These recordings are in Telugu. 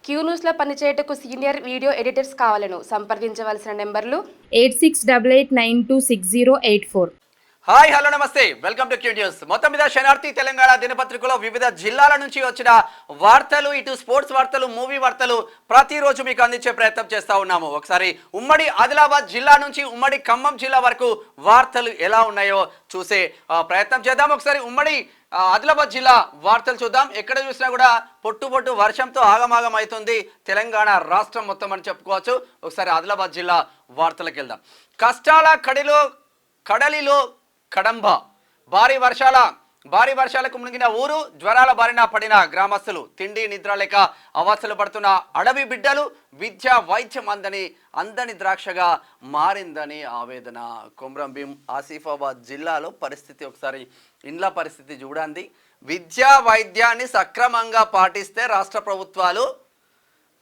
క్యూ న్యూస్లో పనిచేయటకు సీనియర్ వీడియో ఎడిటర్స్ కావాలను సంప్రదించవలసిన నెంబర్లు 8688926084. హాయ్ హలో నమస్తే వెల్కమ్ టు క్యూ న్యూస్. మొత్తం మీద శనార్థి తెలంగాణ దినపత్రికలో వివిధ జిల్లాల నుంచి వచ్చిన వార్తలు, ఇటు స్పోర్ట్స్ వార్తలు, మూవీ వార్తలు ప్రతిరోజు మీకు అందించే ప్రయత్నం చేస్తూ ఉన్నాము. ఒకసారి ఉమ్మడి ఆదిలాబాద్ జిల్లా నుంచి ఉమ్మడి ఖమ్మం జిల్లా వరకు వార్తలు ఎలా ఉన్నాయో చూసే ప్రయత్నం చేద్దాం. ఒకసారి ఉమ్మడి ఆదిలాబాద్ జిల్లా వార్తలు చూద్దాం. ఎక్కడ చూసినా కూడా పొట్టు వర్షంతో ఆగమాగం అవుతుంది తెలంగాణ రాష్ట్రం మొత్తం అని చెప్పుకోవచ్చు. ఒకసారి ఆదిలాబాద్ జిల్లా వార్తలకు వెళ్దాం. కష్టాల కడలిలో కడంబ, భారీ వర్షాలకు మునిగిన ఊరు, జ్వరాల బారిన పడిన గ్రామస్తులు, తిండి నిద్ర లేక అవస్థలు పడుతున్న అడవి బిడ్డలు, విద్య వైద్యం అందని ద్రాక్షగా మారిందని ఆవేదన. కొమ్రంభీం ఆసిఫాబాద్ జిల్లాలో పరిస్థితి ఒకసారి ఇండ్ల పరిస్థితి చూడండి. విద్యా వైద్యాన్ని సక్రమంగా పాటిస్తే రాష్ట్ర ప్రభుత్వాలు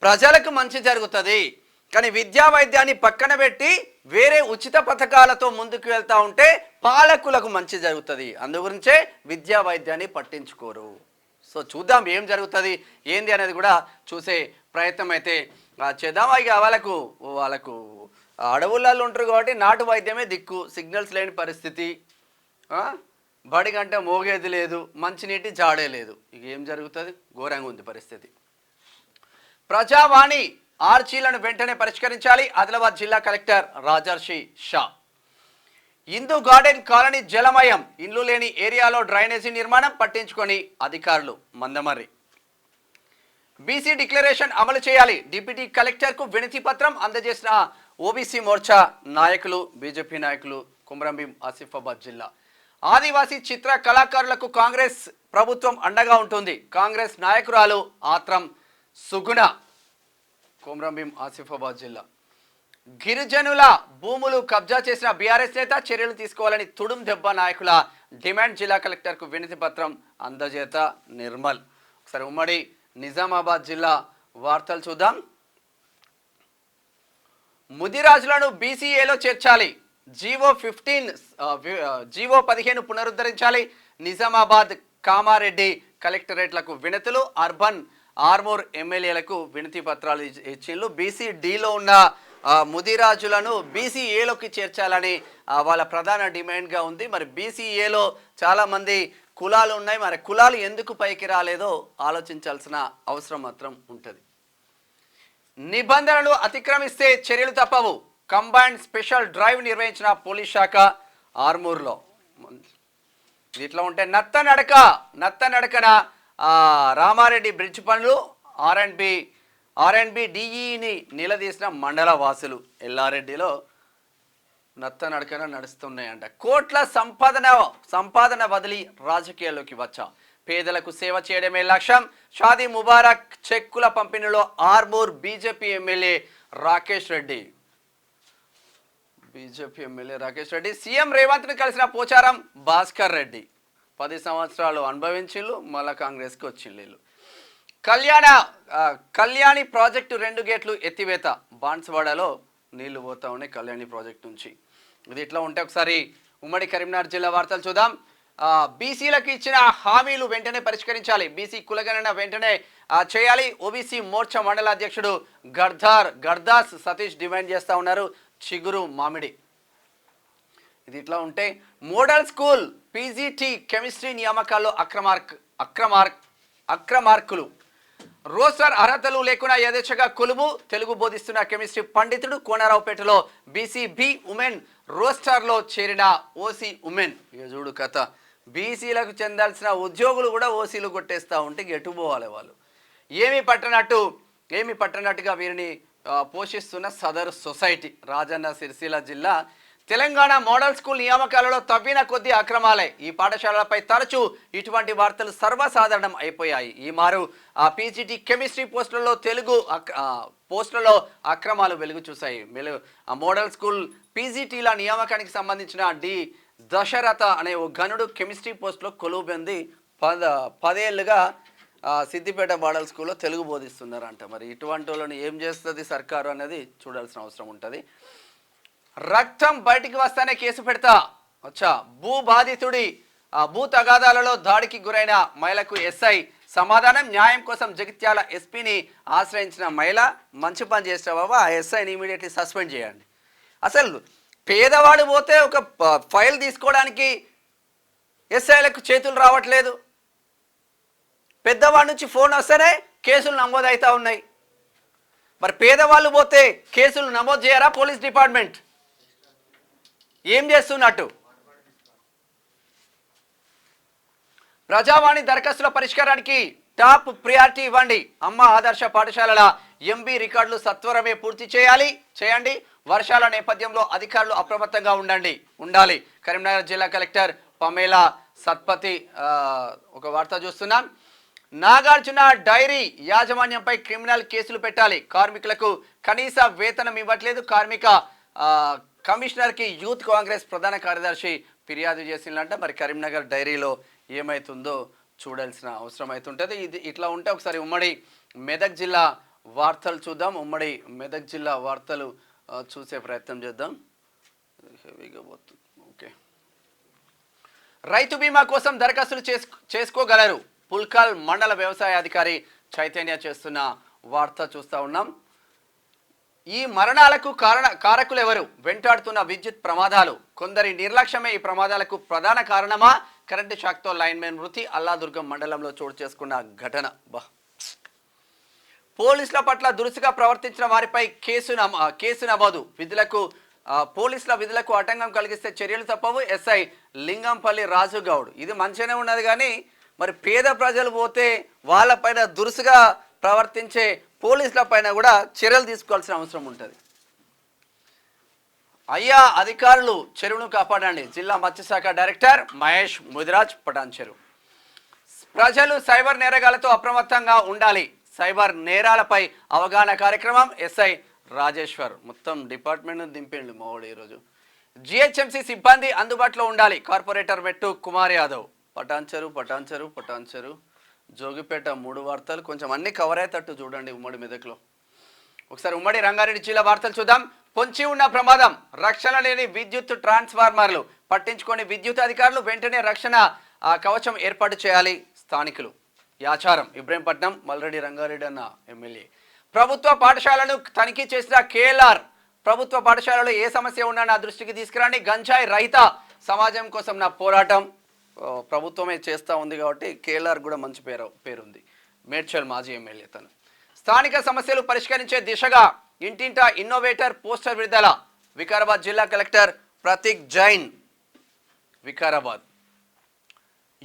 ప్రజలకు మంచి జరుగుతుంది. కానీ విద్యా వైద్యాన్ని పక్కన పెట్టి వేరే ఉచిత పథకాలతో ముందుకు వెళ్తూ ఉంటే పాలకులకు మంచి జరుగుతుంది. అందుగురించే విద్యా వైద్యాన్ని పట్టించుకోరు. సో చూద్దాం ఏం జరుగుతుంది ఏంది అనేది కూడా చూసే ప్రయత్నం అయితే చేద్దాం. ఇక వాళ్ళకు అడవులలో ఉంటారు కాబట్టి నాటు వైద్యమే దిక్కు, సిగ్నల్స్ లేని పరిస్థితి, బడి గంట మోగేది లేదు, మంచినీటి జాడే లేదు. ఇక ఏం జరుగుతుంది? ఘోరంగా ఉంది పరిస్థితి. ప్రజావాణి ఆర్జీలను వెంటనే పరిష్కరించాలి. ఆదిలాబాద్ జిల్లా collector Rajarshi Shah. Hindu garden colony జలమయం, ఇండ్లు లేని ఏరియాలో డ్రైనేజీ నిర్మాణం పట్టించుకొని అధికారులు మందమర్రి. బీసీ డిక్లరేషన్ అమలు చేయాలి, డిప్యూటీ కలెక్టర్కు వినతి పత్రం అందజేసిన ఓబీసీ మోర్చా నాయకులు, బీజేపీ నాయకులు. కొమ్రంభీం ఆసిఫాబాద్ జిల్లా. ఆదివాసీ చిత్ర కళాకారులకు కాంగ్రెస్ ప్రభుత్వం అండగా ఉంటుంది, కాంగ్రెస్ నాయకురాలు ఆత్రం సుగుణ. కొమ్రంభీం ఆసిఫాబాద్ జిల్లా. గిరిజనుల భూములు కబ్జా చేసిన బీఆర్ఎస్ నేత చర్యలు తీసుకోవాలని తుడుం దెబ్బ నాయకుల డిమాండ్. జిల్లా కలెక్టర్కు వినతి పత్రం అందజేత నిర్మల్. ఒకసారి ఉమ్మడి నిజామాబాద్ జిల్లా వార్తలు చూద్దాం. ముదిరాజులను బీసీఏలో చేర్చాలి, జీవో 15 పునరుద్ధరించాలి. నిజామాబాద్ కామారెడ్డి కలెక్టరేట్లకు వినతులు, అర్బన్ ఆర్మూర్ ఎమ్మెల్యేలకు వినతి పత్రాలు ఇచ్చిండ్రు. బీసీ డీలో ఉన్న ముదిరాజులను బీసీఏలోకి చేర్చాలని వాళ్ళ ప్రధాన డిమాండ్గా ఉంది. మరి బీసీఏలో చాలామంది కులాలు ఉన్నాయి, మరి కులాలు ఎందుకు పైకి రాలేదో ఆలోచించాల్సిన అవసరం మాత్రం ఉంటుంది. నిబంధనలు అతిక్రమిస్తే చర్యలు తప్పవు, కంబైన్డ్ స్పెషల్ డ్రైవ్ నిర్వహించిన పోలీస్ శాఖ ఆర్మూర్లో. ఇట్లా ఉంటే నత్తనడకన రామారెడ్డి బ్రిడ్జ్ పనులు, ఆర్ఎండ్బి డిఈని నిలదీసిన మండల వాసులు. ఎల్లారెడ్డిలో నత్తనడకన నడుస్తున్నాయంట. కోట్ల సంపాదన వదిలి రాజకీయాల్లోకి వచ్చా, పేదలకు సేవ చేయడమే లక్ష్యం. షాదీ ముబారక్ చెక్కుల పంపిణీలో Armoor BJP MLA Rakesh Reddy. CM రేవంత్ని కలిసిన పోచారం భాస్కర్ రెడ్డి. 10 సంవత్సరాలు అనుభవించిళ్ళు, మళ్ళా కాంగ్రెస్కి వచ్చిళ్ళు. కళ్యాణి ప్రాజెక్టు 2 గేట్లు ఎత్తివేత, బాన్స్వాడలో నీళ్లు పోతా ఉన్నాయి కళ్యాణి ప్రాజెక్టు నుంచి. ఇది ఇట్లా ఉంటే ఒకసారి ఉమ్మడి కరీంనగర్ జిల్లా వార్తలు చూద్దాం. బీసీలకు ఇచ్చిన హామీలు వెంటనే పరిష్కరించాలి, బీసీ కులగణన వెంటనే చేయాలి. ఓబీసీ మోర్చా మండల అధ్యక్షుడు గర్దాస్ సతీష్ డిమాండ్ చేస్తూ ఉన్నారు. చిగురు మామిడి. ఇది ఇట్లా ఉంటే మోడల్ స్కూల్ పీజీటీ కెమిస్ట్రీ నియామకాల్లో అక్రమార్కులు, రోస్టర్ అర్హతలు లేకుండా యథేచ్ఛగా కొలువు. తెలుగు బోధిస్తున్న కెమిస్ట్రీ పండితుడు. కోనరావుపేటలో బీసీ బి ఉమెన్ రోస్టర్లో చేరిన ఓసీ ఉమెన్. ఇక చూడు కథ, బీసీలకు చెందాల్సిన ఉద్యోగులు కూడా ఓసీలు కొట్టేస్తూ ఉంటే ఎటు పోవాలి వాళ్ళు. ఏమి పట్టనట్టుగా వీరిని పోషిస్తున్న సదరు సొసైటీ. రాజన్న సిరిసిల్ల జిల్లా. తెలంగాణ మోడల్ స్కూల్ నియామకాలలో తవ్విన కొద్ది అక్రమాలే, ఈ పాఠశాలలపై తరచూ ఇటువంటి వార్తలు సర్వసాధారణం అయిపోయాయి. ఈ మారు పీజీటీ కెమిస్ట్రీ పోస్టులలో అక్రమాలు వెలుగు చూశాయి. మోడల్ స్కూల్ పీజీటీల నియామకానికి సంబంధించిన డి దశరథ అనే ఓ గనుడు కెమిస్ట్రీ పోస్టులో కొలువు పొంది 10 ఏళ్ళుగా సిద్దిపేట మోడల్ స్కూల్లో తెలుగు బోధిస్తున్నారంట. మరి ఇటువంటి వాళ్ళని ఏం చేస్తుంది సర్కారు అనేది చూడాల్సిన అవసరం ఉంటుంది. రక్తం బయటికి వస్తానే కేసు పెడతా. భూ బాధితుడి భూ తగాదాలలో దాడికి గురైన మహిళకు ఎస్ఐ సమాధానం న్యాయం కోసం జగిత్యాల ఎస్పీని ఆశ్రయించిన మహిళ మంచి పని చేసిన బాబా ఆ ఎస్ఐని ఇమీడియట్లీ సస్పెండ్ చేయండి. అసలు పేదవాడు పోతే ఒక ఫైల్ తీసుకోవడానికి ఎస్ఐలకు చేతులు రావట్లేదు. పెద్దవాడి నుంచి ఫోన్ వస్తేనే కేసులు నమోదవుతూ ఉన్నాయి. మరి పేదవాళ్ళు పోతే కేసులు నమోదు చేయరా పోలీస్ డిపార్ట్మెంట్? ఏం చేస్తున్నట్టు? ప్రజావాణి దరఖాస్తుల పరిష్కారానికి టాప్ ప్రియారిటీ ఇవ్వండి. అమ్మ ఆదర్శ పాఠశాలల ఎంబీ రికార్డులు సత్వరమే పూర్తి చేయండి. వర్షాల నేపథ్యంలో అధికారులు అప్రమత్తంగా ఉండాలి. కరీంనగర్ జిల్లా కలెక్టర్ పమేలా సత్పతి ఒక వార్త చూస్తున్నాం. నాగార్జున డైరీ యాజమాన్యంపై క్రిమినల్ కేసులు పెట్టాలి. కార్మికులకు కనీస వేతనం ఇవ్వట్లేదు. కార్మిక కమిషనర్కి యూత్ కాంగ్రెస్ ప్రధాన కార్యదర్శి ఫిర్యాదు చేసిందంట. మరి కరీంనగర్ డైరీలో ఏమైతుందో చూడాల్సిన అవసరం అవుతుంటుంది. ఇది ఇట్లా ఉంటే ఒకసారి ఉమ్మడి మెదక్ జిల్లా వార్తలు చూద్దాం. ఉమ్మడి మెదక్ జిల్లా వార్తలు చూసే ప్రయత్నం చేద్దాం. ఓకే, రైతు బీమా కోసం దరఖాస్తులు చేసుకోగలరు. పుల్కాల్ మండల వ్యవసాయ అధికారి చైతన్య చేస్తున్న వార్త చూస్తూ ఉన్నాం. ఈ మరణాలకు కారకులు ఎవరు? వెంటాడుతున్న విద్యుత్ ప్రమాదాలు. కొందరి నిర్లక్ష్యమే ఈ ప్రమాదాలకు ప్రధాన కారణమా? కరెంటు షాక్తో లైన్మెన్ మృతి అల్లాదుర్గం మండలంలో చోటు చేసుకున్న ఘటన. పోలీసుల పట్ల దురుసుగా ప్రవర్తించిన వారిపై కేసు నమోదు. పోలీసుల విధులకు ఆటంకం కలిగిస్తే చర్యలు తప్పవు. ఎస్ఐ లింగంపల్లి రాజు గౌడ్. ఇది మంచిగానే ఉన్నది, కానీ మరి పేద ప్రజలు పోతే వాళ్ళపైన దురుసుగా ప్రవర్తించే పోలీసుల పైన కూడా చర్యలు తీసుకోవాల్సిన అవసరం ఉంటుంది. అయ్యా అధికారులు చెరువును కాపాడండి. జిల్లా మత్స్యశాఖ డైరెక్టర్ మహేష్ ముదిరాజ్ పటాన్చెరు. ప్రజలు సైబర్ నేరగాలతో అప్రమత్తంగా ఉండాలి. సైబర్ నేరాలపై అవగాహన కార్యక్రమం. ఎస్ఐ రాజేశ్వర్. మొత్తం డిపార్ట్మెంట్ను దింపేండి మావాడు ఈరోజు. జిహెచ్ఎంసీ సిబ్బంది అందుబాటులో ఉండాలి. కార్పొరేటర్ మెట్టు కుమార్ యాదవ్. పటాన్చెరు జోగిపేట 3 వార్తలు కొంచెం అన్ని కవర్ అయ్యేటట్టు చూడండి ఉమ్మడి మెదక్లో. ఒకసారి ఉమ్మడి రంగారెడ్డి జిల్లా వార్తలు చూద్దాం. పొంచి ఉన్న ప్రమాదం. రక్షణ లేని విద్యుత్ ట్రాన్స్ఫార్మర్లు పట్టించుకొని విద్యుత్ అధికారులు వెంటనే రక్షణ కవచం ఏర్పాటు చేయాలి. స్థానికులు. యాచారం ఇబ్రహీంపట్నం మల్రెడ్డి రంగారెడ్డి అన్న ఎమ్మెల్యే. ప్రభుత్వ పాఠశాలను తనిఖీ చేసిన కేఎల్ఆర్. ప్రభుత్వ పాఠశాలలో ఏ సమస్య ఉన్నా నా దృష్టికి తీసుకురండి. గంజాయి రహిత సమాజం కోసం నా పోరాటం. ప్రభుత్వమే చేస్తూ ఉంది కాబట్టి కేఎల్ఆర్ కూడా మంచి పేరుంది. మేడ్చల్ మాజీ ఎమ్మెల్యే తను. స్థానిక సమస్యలు పరిష్కరించే దిశగా ఇంటింటా ఇన్నోవేటర్ పోస్టర్ విడుదల. వికారాబాద్ జిల్లా కలెక్టర్ ప్రతీక్ జైన్. వికారాబాద్.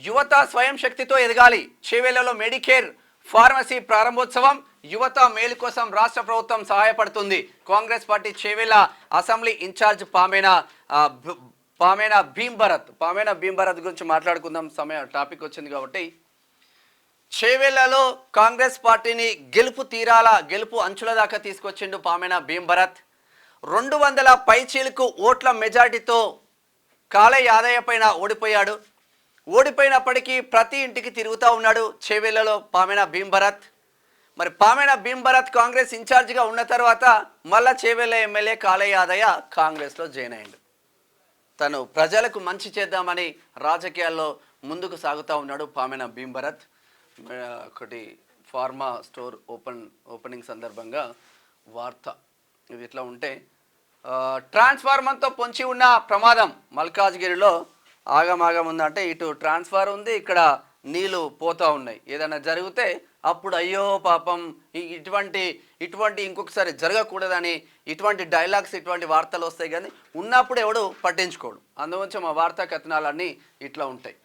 యువత స్వయం శక్తితో ఎదగాలి. చేవేళ్లలో మెడికేర్ ఫార్మసీ ప్రారంభోత్సవం. యువత మేలు కోసం రాష్ట్ర ప్రభుత్వం సహాయపడుతుంది. Congress party Chevella assembly in-charge Pamena Bheembharat గురించి మాట్లాడుకుందాం. టాపిక్ వచ్చింది కాబట్టి. చేవేళ్లలో కాంగ్రెస్ పార్టీని గెలుపు అంచుల దాకా తీసుకొచ్చిండు పామేనా భీంభరత్. 200 పైచీలకు ఓట్ల మెజార్టీతో కాళే యాదయ్య పైన ఓడిపోయినప్పటికీ ప్రతి ఇంటికి తిరుగుతూ ఉన్నాడు చేవేళ్లలో పామేనా భీంభరత్. మరి పామేనా భీంభరత్ కాంగ్రెస్ ఇన్ఛార్జిగా ఉన్న తర్వాత మళ్ళా చేవేళ్ల ఎమ్మెల్యే కాళే యాదయ్య కాంగ్రెస్లో జాయిన్ అయ్యాడు. తను ప్రజలకు మంచి చేద్దామని రాజకీయాల్లో ముందుకు సాగుతూ ఉన్నాడు పామేనా భీంభరత్. ఒకటి ఫార్మా స్టోర్ ఓపెనింగ్ సందర్భంగా వార్త. ఇది ఇట్లా ఉంటే ట్రాన్స్ఫార్మర్తో పొంచి ఉన్న ప్రమాదం. మల్కాజ్గిరిలో ఆగమాగం ఉందంటే ఇటు ట్రాన్స్ఫార్ ఉంది, ఇక్కడ నీళ్లు పోతూ ఉన్నాయి. ఏదైనా జరిగితే అప్పుడు అయ్యో పాపం ఇటువంటి ఇంకొకసారి జరగకూడదని ఇటువంటి డైలాగ్స్ ఇటువంటి వార్తలు వస్తాయి, కానీ ఉన్నప్పుడు ఎవడు పట్టించుకోడు. అందువల్ల మా వార్తా కథనాలన్నీ ఇట్లా ఉంటాయి.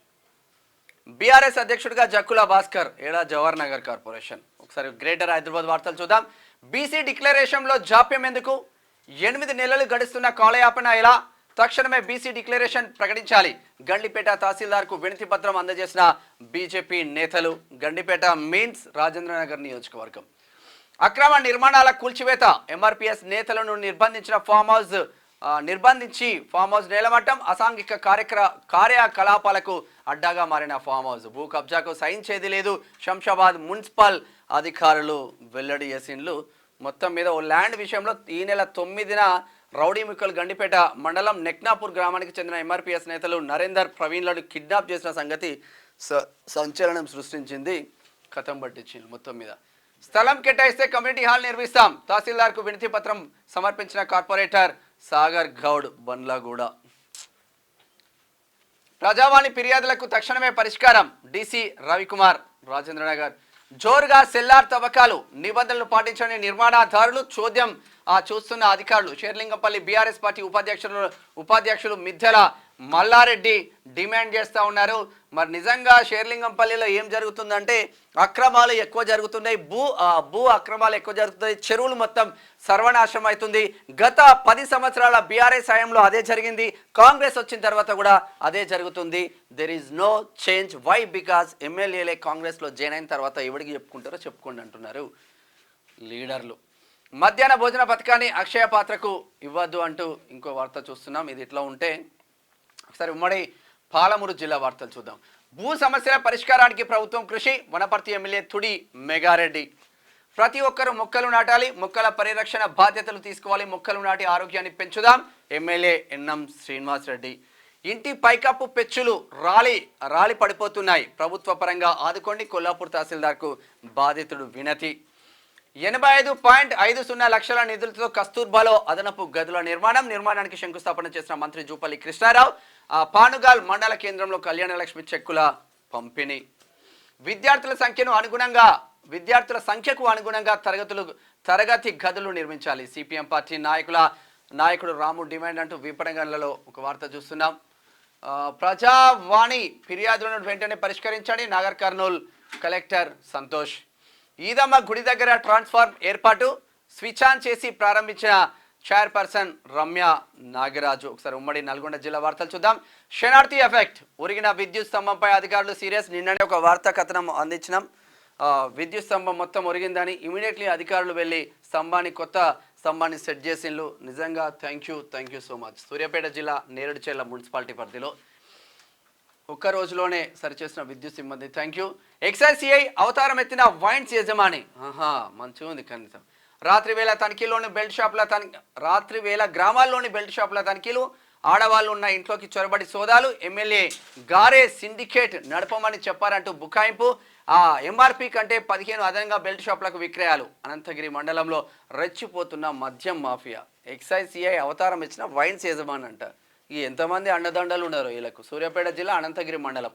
బీఆర్ఎస్ అధ్యక్షుడిగా జక్కుల భాస్కర్. ఏడా జవహర్ నగర్ కార్పొరేషన్. ఒకసారి గ్రేటర్ హైదరాబాద్ వార్తలు చూద్దాం. బీసీ డిక్లరేషన్లో జాప్యం ఎందుకు? 8 నెలలు గడుస్తున్న కాలయాపన ఎలా? తక్షణమే బీసీ డిక్లరేషన్ ప్రకటించాలి. గండిపేట తహసీల్దార్కు వినతి పత్రం అందజేసిన బీజేపీ నేతలు. గండిపేట మీన్స్ రాజేంద్రనగర్ నియోజకవర్గం. అక్రమ నిర్మాణాల కూల్చివేత. ఎంఆర్పీఎస్ నేతలను నిర్బంధించి ఫామ్ హౌస్ నేలమట్టం. అసాంఘిక కార్యకలాపాలకు అడ్డాగా మారిన ఫామ్ హౌస్. భూ కబ్జాకు సహించేది లేదు. శంషాబాద్ మున్సిపల్ అధికారులు వెల్లడి చేసిండ్లు. మొత్తం మీద ఓ ల్యాండ్ విషయంలో ఈ నెల 9న రౌడీ ముక్కలు గండిపేట మండలం నెక్నాపూర్ గ్రామానికి చెందిన ఎంఆర్పీఎస్ నేతలు నరేందర్ ప్రవీణ్లను కిడ్నాప్ చేసిన సంగతి సంచలనం సృష్టించింది. కథం పట్టించింది మొత్తం మీద. స్థలం కేటాయిస్తే కమ్యూనిటీ హాల్ నిర్మిస్తాం, తహసీల్దార్కు వినతి పత్రం సమర్పించిన కార్పొరేటర్ సాగర్ గౌడ్ బండ్లగూడ. ప్రజావాణి ఫిర్యాదులకు తక్షణమే పరిష్కారం, డీసీ రవికుమార్ రాజేంద్రనగర్. జోరుగా సెల్లార్ తవ్వకాలు, నిబంధనలు పాటించని నిర్మాణదారులు చోద్యం చూస్తున్న అధికారులు. షేర్లింగంపల్లి బీఆర్ఎస్ పార్టీ ఉపాధ్యక్షులు మిద్దెల మల్లారెడ్డి డిమాండ్ చేస్తూ ఉన్నారు. మరి నిజంగా షేర్లింగంపల్లిలో ఏం జరుగుతుందంటే అక్రమాలు ఎక్కువ జరుగుతున్నాయి, భూ అక్రమాలు ఎక్కువ జరుగుతున్నాయి, చెరువులు మొత్తం సర్వనాశనం అవుతుంది. గత 10 సంవత్సరాల బీఆర్ఎస్ హయాంలో అదే జరిగింది, కాంగ్రెస్ వచ్చిన తర్వాత కూడా అదే జరుగుతుంది. There is no change. Why? Because ఎమ్మెల్యేలే కాంగ్రెస్లో జాయిన్ అయిన తర్వాత ఎవరికి చెప్పుకుంటారో చెప్పుకోండి అంటున్నారు లీడర్లు. మధ్యాహ్న భోజన పథకాన్ని అక్షయ పాత్రకు ఇవ్వద్దు అంటూ ఇంకో వార్త చూస్తున్నాం. ఇది ఇట్లా ఉంటే ఒకసారి ఉమ్మడి పాలమూరు జిల్లా వార్తలు చూద్దాం. భూ సమస్యల పరిష్కారానికి ప్రభుత్వం కృషి, వనపర్తి ఎమ్మెల్యే తుడి మెగారెడ్డి. ప్రతి ఒక్కరూ మొక్కలు నాటాలి, మొక్కల పరిరక్షణ బాధ్యతలు తీసుకోవాలి, మొక్కలు నాటి ఆరోగ్యాన్ని పెంచుదాం, ఎమ్మెల్యే ఎన్ఎం శ్రీనివాస్ రెడ్డి. ఇంటి పైకప్పు పెచ్చులు రాలి పడిపోతున్నాయి, ప్రభుత్వ పరంగా ఆదుకోండి, కొల్లాపూర్ తహసీల్దార్కు బాధితుడు వినతి. 85.50 లక్షల నిధులతో కస్తూర్బాలో అదనపు గదుల నిర్మాణానికి శంకుస్థాపన చేసిన మంత్రి జూపల్లి కృష్ణారావు. పానుగాల్ మండల కేంద్రంలో కళ్యాణలక్ష్మి చెక్కుల పంపిణీ. విద్యార్థుల సంఖ్యకు అనుగుణంగా తరగతి గదులు నిర్మించాలి, సిపిఎం పార్టీ నాయకుడు రాము డిమాండ్ అంటూ విపణగంలో ఒక వార్త చూస్తున్నాం. ప్రజావాణి ఫిర్యాదులను వెంటనే పరిష్కరించండి, నాగర్ కర్నూల్ కలెక్టర్ సంతోష్. ఈదమ్మ గుడి దగ్గర ట్రాన్స్ఫార్మ్ ఏర్పాటు, స్విచ్ ఆన్ చేసి ప్రారంభించిన చైర్పర్సన్ రమ్య నాగరాజు. ఒకసారి ఉమ్మడి నల్గొండ జిల్లా వార్తలు చూద్దాం. శనార్థి ఎఫెక్ట్, ఉరిగిన విద్యుత్ స్తంభంపై అధికారులు సీరియస్. నిన్ననే ఒక వార్తా కథనం అందించినాం. విద్యుత్ స్తంభం మొత్తం ఒరిగిందని ఇమీడియట్లీ అధికారులు వెళ్ళి కొత్త స్తంభాన్ని సెట్ చేసిండ్రు. నిజంగా thank you so much. Suryapet జిల్లా నేరేడుచెర్ల మున్సిపాలిటీ పరిధిలో ఒక్క రోజులోనే సరిచేసిన విద్యుత్ సిబ్బంది థ్యాంక్ యూ. ఎక్సైజ్ సిఐ అవతారం ఎత్తిన వైన్స్ యజమాని. మంచిగా ఉంది కనీసం. రాత్రి వేళ గ్రామాల్లోని బెల్ట్ షాపుల తనిఖీలు, ఆడవాళ్ళు ఉన్న ఇంట్లోకి చొరబడి సోదాలు, ఎమ్మెల్యే గారే సిండికేట్ నడపమని చెప్పారంటూ బుకాయింపు. ఎంఆర్పి కంటే 15 అదనంగా బెల్ట్ షాపులకు విక్రయాలు. అనంతగిరి మండలంలో రెచ్చిపోతున్న మద్యం మాఫియా. ఎక్సైజ్ సిఐ అవతారం ఇచ్చిన వైన్స్ యజమాని అంట. ఎంతమంది అండదండలు ఉన్నారు వీళ్ళకు. సూర్యాపేట జిల్లా అనంతగిరి మండలం.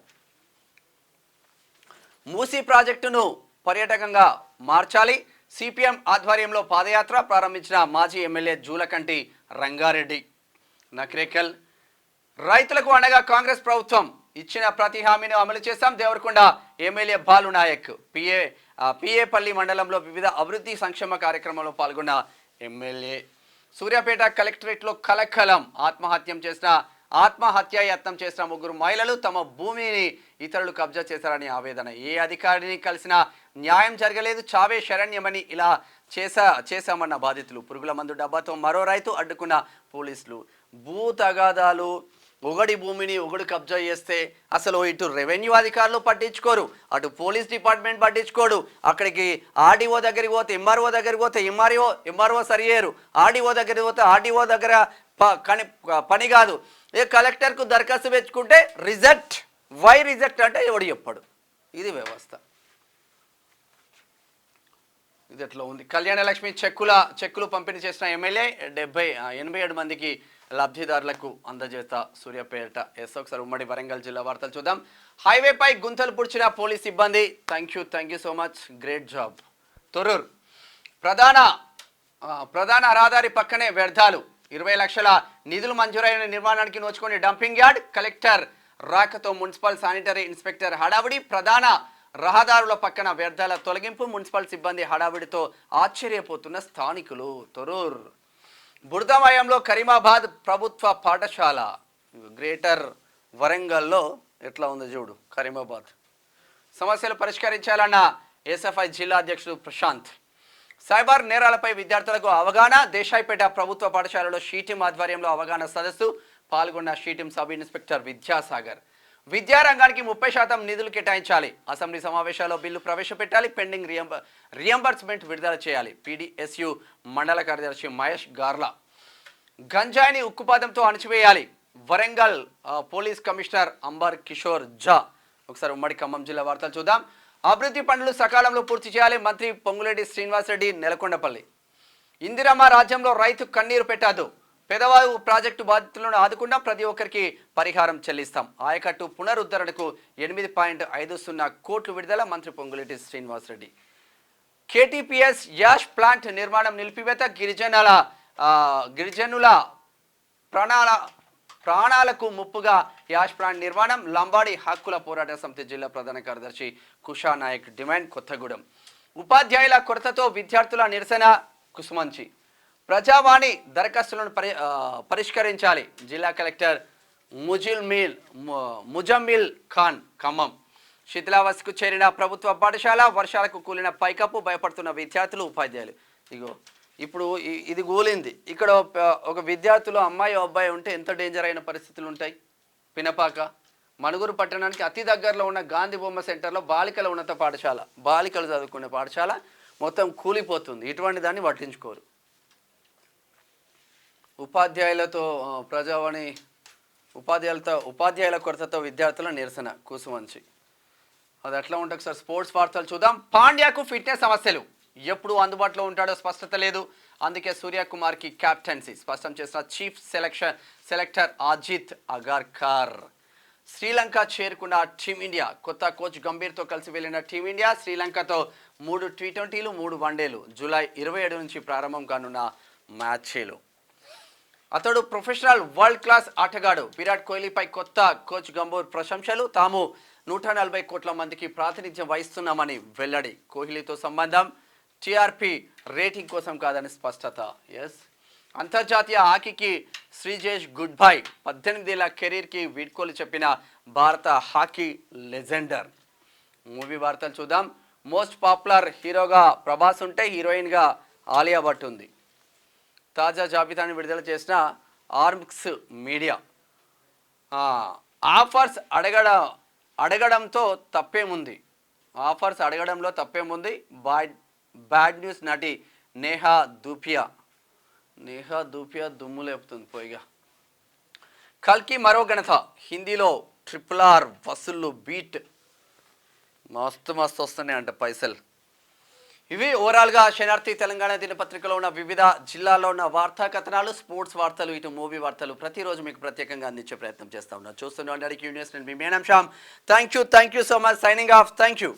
మూసీ ప్రాజెక్టును పర్యాటకంగా మార్చాలి, సిపిఎం ఆధ్వర్యంలో పాదయాత్ర ప్రారంభించిన మాజీ ఎమ్మెల్యే జూలకంటి రంగారెడ్డి. నక్రేకల్, రైతులకు అండగా కాంగ్రెస్ ప్రభుత్వం ఇచ్చిన ప్రతి హామీని అమలు చేశాం, దేవరకొండ ఎమ్మెల్యే బాలు నాయక్. పిఏపల్లి మండలంలో వివిధ అభివృద్ధి సంక్షేమ కార్యక్రమంలో పాల్గొన్న ఎమ్మెల్యే. సూర్యాపేట కలెక్టరేట్లో కలకలం, ఆత్మహత్యాయత్నం చేసిన 3 మహిళలు తమ భూమిని ఇతరులు కబ్జా చేశారని ఆవేదన. ఏ అధికారిని కలిసినా న్యాయం జరగలేదు, చావే శరణ్యమని ఇలా చేశామన్న బాధితులు. పురుగుల మందు డబ్బాతో మరో రైతు అడ్డుకున్న పోలీసులు. భూ తగాదాలు, ఒకడి భూమిని ఒకడు కబ్జా చేస్తే అసలు ఇటు రెవెన్యూ అధికారులు పట్టించుకోరు, అటు పోలీస్ డిపార్ట్మెంట్ పట్టించుకోడు. అక్కడికి ఆర్డీఓ దగ్గరికి పోతే ఎంఆర్ఓ దగ్గరికి పోతే ఎంఆర్ఓ సరిచేయరు, ఆర్డీఓ దగ్గరికి పోతే ఆర్డీఓ దగ్గర పని కాదు. కలెక్టర్కు దరఖాస్తు పెంచుకుంటే రిజెక్ట్. వై రిజెక్ట్ అంటే ఎవడు చెప్పాడు. ఇది వ్యవస్థ. ఇది ఎట్లా ఉంది. కళ్యాణలక్ష్మి చెక్కులు పంపిణీ చేసిన ఎమ్మెల్యే 87 మందికి లబ్ధిదారులకు అందజేత సూర్యాపేట. ఒకసారి ఉమ్మడి వరంగల్ జిల్లా వార్తలు చూద్దాం. హైవేపై గుంతలు పుడిచిన పోలీస్ సిబ్బంది. Thank you so much, great job. Thorrur ప్రధాన రహదారి పక్కనే వ్యర్థాలు. 20 లక్షల నిధులు మంజూరైన నిర్మాణానికి నోచుకొని డంపింగ్ యార్డ్. కలెక్టర్ రాకతో మున్సిపల్ శానిటరీ ఇన్స్పెక్టర్ హడావిడి. ప్రధాన రహదారుల పక్కన వ్యర్థాల తొలగింపు. మున్సిపల్ సిబ్బంది హడావిడితో ఆశ్చర్యపోతున్న స్థానికులు. తొర్రూర్ బురదమయంలో కరీమాబాద్ ప్రభుత్వ పాఠశాల. గ్రేటర్ వరంగల్లో ఎట్లా ఉంది చూడు. కరీమాబాద్ సమస్యలు పరిష్కరించాలన్న ఎస్ఎఫ్ఐ జిల్లా అధ్యక్షుడు ప్రశాంత్. సైబర్ నేరాలపై విద్యార్థులకు అవగాహన. దేశాయిపేట ప్రభుత్వ పాఠశాలలో షీటిం ఆధ్వర్యంలో అవగాహన సదస్సు. పాల్గొన్న షీటిం సబ్ ఇన్స్పెక్టర్ విద్యాసాగర్. విద్యారంగానికి 30% నిధులు కేటాయించాలి. అసెంబ్లీ సమావేశాల్లో బిల్లు ప్రవేశపెట్టాలి. పెండింగ్ రియంబర్స్మెంట్ విడుదల చేయాలి. పీడీఎస్యు మండల కార్యదర్శి మహేష్ గార్లా. గంజాయిని ఉక్కుపాదంతో అణచివేయాలి. Warangal police commissioner Ambar Kishore Jha. ఒకసారి ఉమ్మడి ఖమ్మం జిల్లా వార్తలు చూద్దాం. అభివృద్ధి పనులు సకాలంలో పూర్తి చేయాలి మంత్రి పొంగులేటి శ్రీనివాసరెడ్డి నెలకొండపల్లి. ఇందిరమ్మ రాజ్యంలో రైతు కన్నీరు పెట్టాదు. పెదవాగు ప్రాజెక్టు బాధితులను ఆదుకున్న ప్రతి ఒక్కరికి పరిహారం చెల్లిస్తాం. ఆయకట్టు పునరుద్ధరణకు 8.50 కోట్లు విడుదల మంత్రి Ponguleti Srinivasa Reddy. KTPS ash plant నిర్మాణం నిలిపివేత గిరిజనుల ప్రాణాలకు ముప్పుగా యాష్ ప్లాంట్ నిర్మాణం. లంబాడి హక్కుల పోరాట సమితి జిల్లా ప్రధాన కార్యదర్శి కుషా నాయక్ డిమాండ్. కొత్తగూడెం ఉపాధ్యాయుల కొరతతో విద్యార్థుల నిరసన కుసుమంచి. ప్రజావాణి దరఖాస్తులను పరిష్కరించాలి. జిల్లా కలెక్టర్ ముజమ్మిల్ ఖాన్ ఖమ్మం. శిథిలావస్థకు చేరిన ప్రభుత్వ పాఠశాల, వర్షాలకు కూలిన పైకప్పు, భయపడుతున్న విద్యార్థులు ఉపాధ్యాయులు. ఇప్పుడు ఇది కూలింది. ఇక్కడ ఒక విద్యార్థులు అమ్మాయి అబ్బాయి ఉంటే ఎంత డేంజర్ అయిన పరిస్థితులు ఉంటాయి. పినపాక మణుగూరు పట్టణానికి అతి దగ్గరలో ఉన్న గాంధీ బొమ్మ సెంటర్లో బాలికల ఉన్నత పాఠశాల, బాలికలు చదువుకునే పాఠశాల మొత్తం కూలిపోతుంది. ఇటువంటి దాన్ని పట్టించుకోరు. ఉపాధ్యాయుల కొరతతో విద్యార్థుల నిరసన కూసుమంచి. అది ఎట్లా ఉంటుంది సార్? స్పోర్ట్స్ వార్తలు చూద్దాం. పాండ్యాకు ఫిట్నెస్ సమస్యలు, ఎప్పుడు అందుబాటులో ఉంటాడో స్పష్టత లేదు. అందుకే సూర్యకుమార్కి కెప్టెన్సీ స్పష్టం చేసిన చీఫ్ సెలెక్టర్ అజిత్ అగర్కర్. శ్రీలంక చేరుకున్న టీమిండియా. కొత్త కోచ్ గంభీర్తో కలిసి వెళ్లిన టీమిండియా శ్రీలంకతో 3 T20లు 3 వన్డేలు. జూలై 27 నుంచి ప్రారంభం కానున్న మ్యాచ్లు. అతడు ప్రొఫెషనల్ వరల్డ్ క్లాస్ ఆటగాడు. విరాట్ కోహ్లీపై కొత్త కోచ్ గంభీర్ ప్రశంసలు. తాము 140 కోట్ల మందికి ప్రాతినిధ్యం వహిస్తున్నామని వెల్లడి. కోహ్లీతో సంబంధం టీఆర్పీ రేటింగ్ కోసం కాదని స్పష్టత. ఎస్, అంతర్జాతీయ హాకీకి శ్రీజేష్ గుడ్ బై. 18 ఏళ్ల కెరీర్కి వీడ్కోలు చెప్పిన భారత హాకీ లెజెండర్. మూవీ వార్తలు చూద్దాం. మోస్ట్ పాపులర్ హీరోగా ప్రభాస్ ఉంటే హీరోయిన్గా ఆలియా భట్ ఉంది. తాజా జాబితాను విడుదల చేసిన ఆర్మ్స్ మీడియా. ఆఫర్స్ అడగడంతో తప్పేముంది. బ్యాడ్ న్యూస్ నటి నేహా దూపియా దుమ్ము లేపుతుంది పోయిగా. కల్కి మరో ఘనత. హిందీలో RRR వసూళ్లు బీట్ మస్తు వస్తున్నాయి అంట పైసలు. ఇవి ఓవరాల్గా శనార్థి తెలంగాణ దినపత్రికలో ఉన్న వివిధ జిల్లాల్లో ఉన్న వార్తా కథనాలు, స్పోర్ట్స్ వార్తలు, ఇటు మూవీ వార్తలు ప్రతిరోజు మీకు ప్రత్యేకంగా అందించే ప్రయత్నం చేస్తా ఉన్నాను. చూస్తున్నాను అడిగి న్యూస్. నేను మీ మేనం Shyam. Thank you so much. Signing off. Thank you.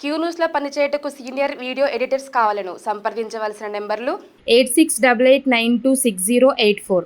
Q న్యూస్లో పనిచేయటకు సీనియర్ వీడియో ఎడిటర్స్ కావాలను సంప్రదించవలసిన నెంబర్లు 8688926084.